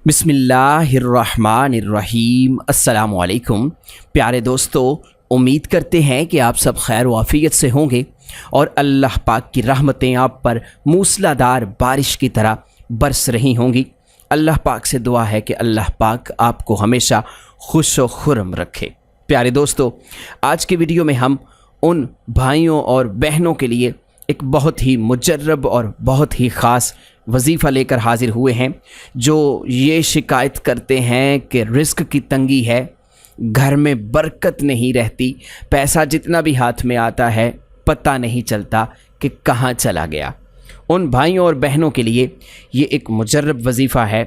बिस्मिल्लाहिर्रहमानिर्रहीम। अस्सलाम वालेकुम प्यारे दोस्तों, उम्मीद करते हैं कि आप सब खैर वाफ़ियत से होंगे और अल्लाह पाक की रहमतें आप पर मूसलाधार बारिश की तरह बरस रही होंगी। अल्लाह पाक से दुआ है कि अल्लाह पाक आपको हमेशा खुश व खुर्म रखे। प्यारे दोस्तों, आज की वीडियो में हम उन भाइयों और बहनों के लिए एक बहुत ही मुजर्रब और बहुत ही ख़ास वजीफ़ा लेकर हाज़िर हुए हैं, जो ये शिकायत करते हैं कि रिस्क की तंगी है, घर में बरकत नहीं रहती, पैसा जितना भी हाथ में आता है पता नहीं चलता कि कहाँ चला गया। उन भाइयों और बहनों के लिए ये एक मुजर्रब वजीफ़ा है।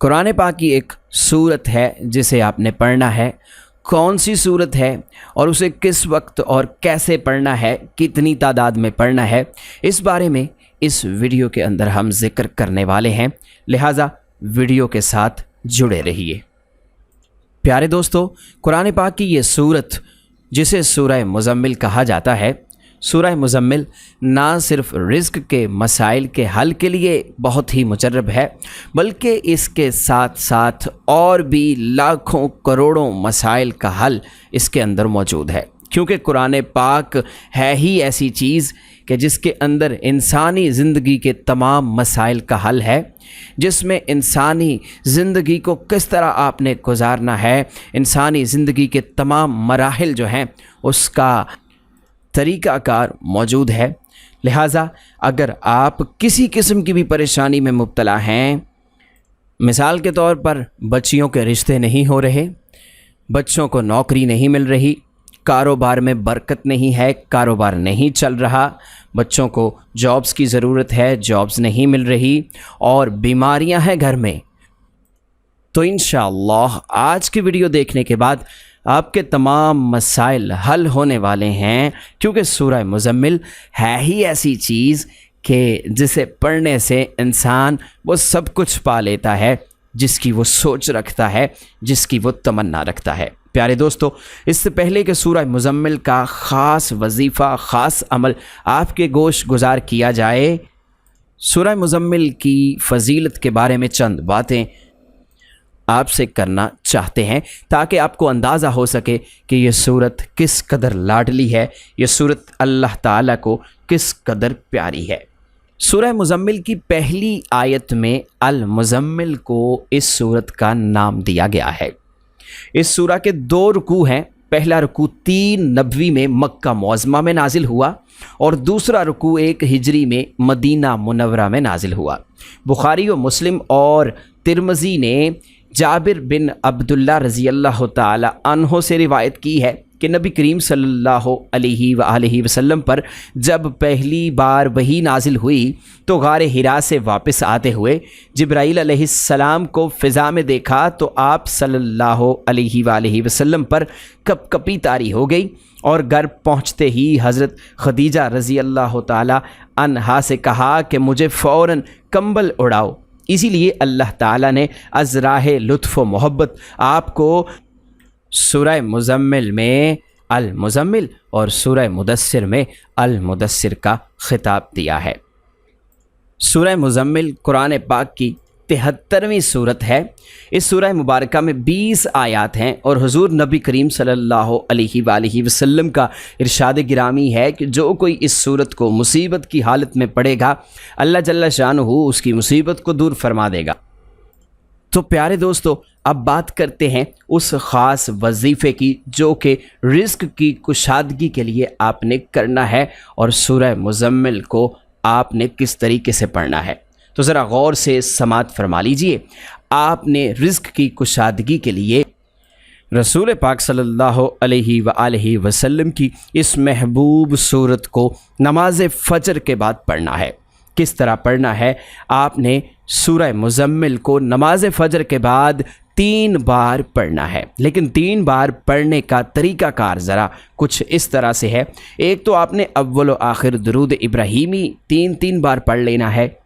कुरान पाक की एक सूरत है जिसे आपने पढ़ना है। कौन सी सूरत है और उसे किस वक्त और कैसे पढ़ना है, कितनी तादाद में पढ़ना है, इस बारे में इस वीडियो के अंदर हम जिक्र करने वाले हैं, लिहाजा वीडियो के साथ जुड़े रहिए। प्यारे दोस्तों, कुरान पाक की ये सूरत जिसे सूरह मुज़म्मिल कहा जाता है, सूरह मुज़म्मिल ना सिर्फ रिज़्क़ के मसाइल के हल के लिए बहुत ही मुजर्रब है, बल्कि इसके साथ साथ और भी लाखों करोड़ों मसाइल का हल इसके अंदर मौजूद है। क्योंकि कुरान पाक है ही ऐसी चीज़ कि जिसके अंदर इंसानी ज़िंदगी के तमाम मसाइल का हल है, जिसमें इंसानी ज़िंदगी को किस तरह आपने गुजारना है, इंसानी ज़िंदगी के तमाम मराहिल जो हैं उसका तरीक़ाकार मौजूद है। लिहाजा अगर आप किसी किस्म की भी परेशानी में मुब्तला हैं, मिसाल के तौर पर बच्चियों के रिश्ते नहीं हो रहे, बच्चों को नौकरी नहीं मिल रही, कारोबार में बरकत नहीं है, कारोबार नहीं चल रहा, बच्चों को जॉब्स की ज़रूरत है, जॉब्स नहीं मिल रही और बीमारियां हैं घर में, तो इंशाअल्लाह आज की वीडियो देखने के बाद आपके तमाम मसाइल हल होने वाले हैं। क्योंकि सूरह मुज़म्मिल है ही ऐसी चीज़ कि जिसे पढ़ने से इंसान वो सब कुछ पा लेता है जिसकी वो सोच रखता है, जिसकी वो तमन्ना रखता है। प्यारे दोस्तों, इससे पहले कि सूरह मुज़म्मिल का ख़ास वजीफ़ा, ख़ास अमल आपके गोश गुजार किया जाए, सूरह मुज़म्मिल की फ़जीलत के बारे में चंद बातें आपसे करना चाहते हैं ताकि आपको अंदाज़ा हो सके कि ये सूरत किस कदर लाडली है, ये सूरत अल्लाह ताला को किस कदर प्यारी है। सूरह मुज़म्मिल की पहली आयत में अल मुज़म्मिल को इस सूरत का नाम दिया गया है। इस सूरा के 2 रुकू हैं। पहला रुकू 3 नबवी में मक्का मुअज़्ज़मा में नाजिल हुआ और दूसरा रुकू 1 हिजरी में मदीना मुनव्वरा में नाजिल हुआ। बुखारी और मुस्लिम और तिरमिज़ी ने जाबिर बिन अब्दुल्ला रज़ी अल्लाह ताला अन्हो से रिवायत की है कि नबी करीम सल्लल्लाहु अलैहि वसल्लम पर जब पहली बार वही नाजिल हुई तो गारे हिरा से वापस आते हुए जिब्राईल अलैहिस्सलाम को फ़िज़ा में देखा तो आप सल्लल्लाहु अलैहि वसल्लम पर कपकपी तारी हो गई और घर पहुँचते ही हज़रत खदीजा रज़ी अल्लाह ताला अन्हा से कहा कि मुझे फ़ौरन कंबल उड़ाओ। इसीलिए अल्लाह ताला ने अज़राहे लुत्फ़ व मोहब्बत आपको सूरह मुज़म्मिल में अल मुज़म्मिल और सूरह मुदस्सिर में अल मुदस्सिर का ख़िताब दिया है। सूरह मुज़म्मिल कुरान पाक की 73वीं सूरत है। इस सूरह मुबारका में 20 आयात हैं और हुज़ूर नबी करीम सल्लल्लाहु अलैहि वसल्लम का इरशाद गिरामी है कि जो कोई इस सूरत को मुसीबत की हालत में पढ़ेगा, अल्लाह जल्ल शानुहु उसकी मुसीबत को दूर फरमा देगा। तो प्यारे दोस्तों, अब बात करते हैं उस ख़ास वजीफ़े की जो कि रिज़्क़ की कुशादगी के लिए आपने करना है और सूरह मुज़म्मिल को आपने किस तरीके से पढ़ना है। तो ज़रा गौर से समात फरमा लीजिए। आपने रिज़्क़ की कुशादगी के लिए रसूल पाक सल्लल्लाहु अलैहि वसल्लम की इस महबूब सूरत को नमाज फ़जर के बाद पढ़ना है। किस तरह पढ़ना है? आपने सूरह मुज़म्मिल को नमाज फ़जर के बाद 3 बार पढ़ना है, लेकिन 3 बार पढ़ने का तरीक़ाकार ज़रा कुछ इस तरह से है। एक तो आपने अव्वल व आखिर दुरूद इब्राहीमी 3 बार पढ़ लेना है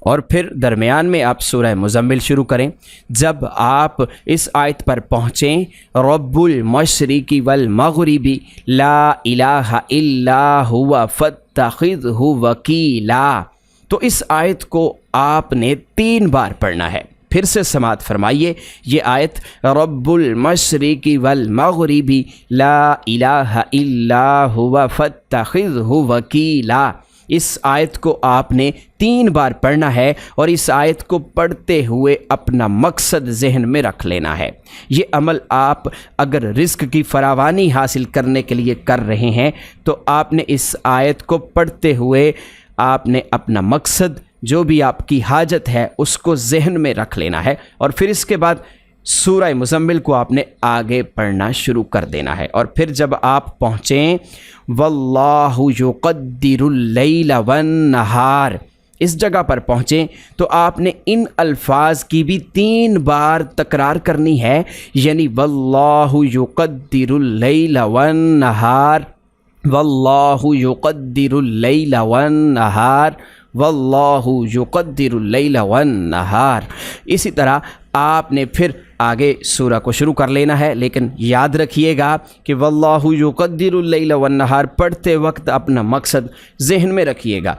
और फिर दरमियान में आप सूरह मुज़म्मिल शुरू करें। जब आप इस आयत पर पहुँचें, रब्बुल मशरिक़ि वल मग़रिबि ला इलाहा इल्ला हुवा फत्तख़िज़हु वकीला, तो इस आयत को آپ نے 3 بار پڑھنا ہے۔ پھر سے سماعت فرمائیے، یہ آیت رب المشرق والمغرب لا الہ الا هو فاتخذہ وکیلا، اس آیت کو آپ نے 3 بار پڑھنا ہے اور اس آیت کو پڑھتے ہوئے اپنا مقصد ذہن میں رکھ لینا ہے۔ یہ عمل آپ اگر رزق کی فراوانی حاصل کرنے کے لیے کر رہے ہیں تو آپ نے اس آیت کو پڑھتے ہوئے آپ نے اپنا مقصد، جو بھی آپ کی حاجت ہے، اس کو ذہن میں رکھ لینا ہے، اور پھر اس کے بعد سورہ مزمل کو آپ نے آگے پڑھنا شروع کر دینا ہے۔ اور پھر جب آپ پہنچیں واللہ یقدر اللیل والنہار، اس جگہ پر پہنچیں تو آپ نے ان الفاظ کی بھی 3 بار تکرار کرنی ہے، یعنی واللہ یقدر اللیل والنہار، واللہ یقدر اللیل والنہار، واللہ یقدر اللیل والنہار۔ اسی طرح آپ نے پھر آگے سورہ کو شروع کر لینا ہے، لیکن یاد رکھیے گا کہ واللہ یقدر اللیل والنہار پڑھتے وقت اپنا مقصد ذہن میں رکھیے گا۔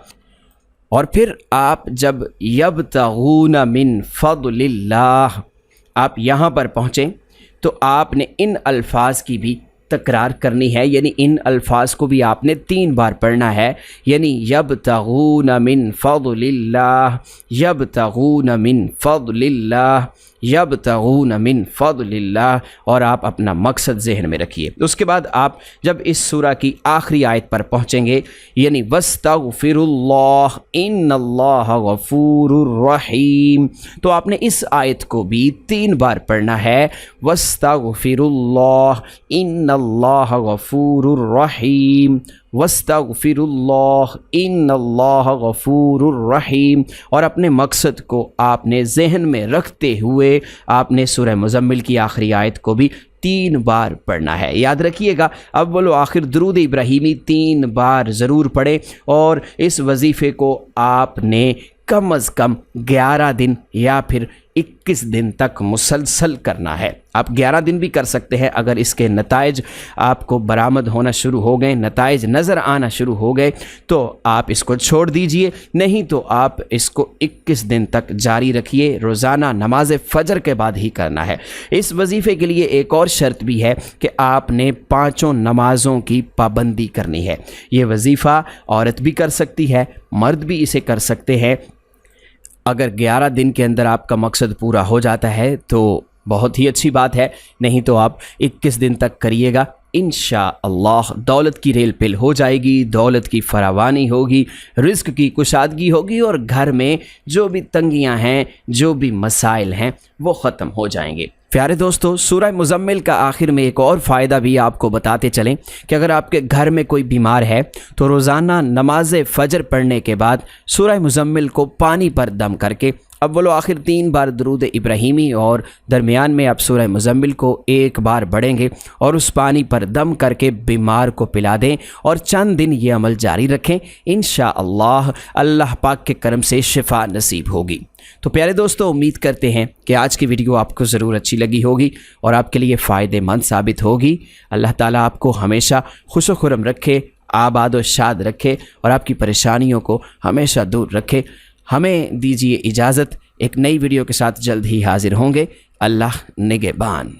اور پھر آپ جب یبتغون من فضل اللہ، آپ یہاں پر پہنچیں تو آپ نے ان الفاظ کی بھی تکرار کرنی ہے، یعنی ان الفاظ کو بھی آپ نے 3 بار پڑھنا ہے، یعنی یبتغون من فضل اللہ، یبتغون من فضل اللہ، یبتغون من فضل اللہ، اور آپ اپنا مقصد ذہن میں رکھیے۔ اس کے بعد آپ جب اس سورہ کی آخری آیت پر پہنچیں گے، یعنی وَاسْتَغْفِرُ اللَّهَ إِنَّ اللَّهَ غَفُورٌ رَحِيمٌ، تو آپ نے اس آیت کو بھی 3 بار پڑھنا ہے، وَاسْتَغْفِرُ اللَّهَ إِنَّ اللَّهَ غَفُورٌ رَحِيمٌ، وَاسْتَغْفِرُ اللَّهَ إِنَّ اللَّهَ غَفُورٌ رَحِيمٌ، اور اپنے مقصد کو آپ نے ذہن میں رکھتے ہوئے آپ نے سورہ مزمل کی آخری آیت کو بھی 3 بار پڑھنا ہے۔ یاد رکھیے گا اول و آخر درود ابراہیمی 3 بار ضرور پڑھیں، اور اس وظیفے کو آپ نے کم از کم 11 دن یا پھر 21 دن تک مسلسل کرنا ہے۔ آپ 11 دن بھی کر سکتے ہیں، اگر اس کے نتائج آپ کو برآمد ہونا شروع ہو گئے، نتائج نظر آنا شروع ہو گئے تو آپ اس کو چھوڑ دیجئے، نہیں تو آپ اس کو 21 دن تک جاری رکھیے، روزانہ نماز فجر کے بعد ہی کرنا ہے۔ اس وظیفے کے لیے ایک اور شرط بھی ہے کہ آپ نے 5 نمازوں کی پابندی کرنی ہے۔ یہ وظیفہ عورت بھی کر سکتی ہے، مرد بھی اسے کر سکتے ہیں۔ اگر 11 دن کے اندر آپ کا مقصد پورا ہو جاتا ہے تو بہت ہی اچھی بات ہے، نہیں تو آپ 21 دن تک کریے گا، انشاءاللہ دولت کی ریل پل ہو جائے گی، دولت کی فراوانی ہوگی، رزق کی کشادگی ہوگی، اور گھر میں جو بھی تنگیاں ہیں، جو بھی مسائل ہیں، وہ ختم ہو جائیں گے۔ پیارے دوستو، سورہ مزمل کا آخر میں ایک اور فائدہ بھی آپ کو بتاتے چلیں کہ اگر آپ کے گھر میں کوئی بیمار ہے تو روزانہ نماز فجر پڑھنے کے بعد سورہ مزمل کو پانی پر دم کر کے اول و آخر 3 بار درود ابراہیمی، اور درمیان میں آپ سورہ مزمل کو 1 بار پڑھیں گے اور اس پانی پر دم کر کے بیمار کو پلا دیں، اور چند دن یہ عمل جاری رکھیں، انشاءاللہ اللہ پاک کے کرم سے شفا نصیب ہوگی۔ تو پیارے دوستو، امید کرتے ہیں کہ آج کی ویڈیو آپ کو ضرور اچھی لگی ہوگی اور آپ کے لیے فائدہ مند ثابت ہوگی۔ اللہ تعالیٰ آپ کو ہمیشہ خوش و خرم رکھے، آباد و شاد رکھے، اور آپ کی پریشانیوں کو ہمیشہ دور رکھے۔ ہمیں دیجیے اجازت، ایک نئی ویڈیو کے ساتھ جلد ہی حاضر ہوں گے۔ اللہ نگہبان۔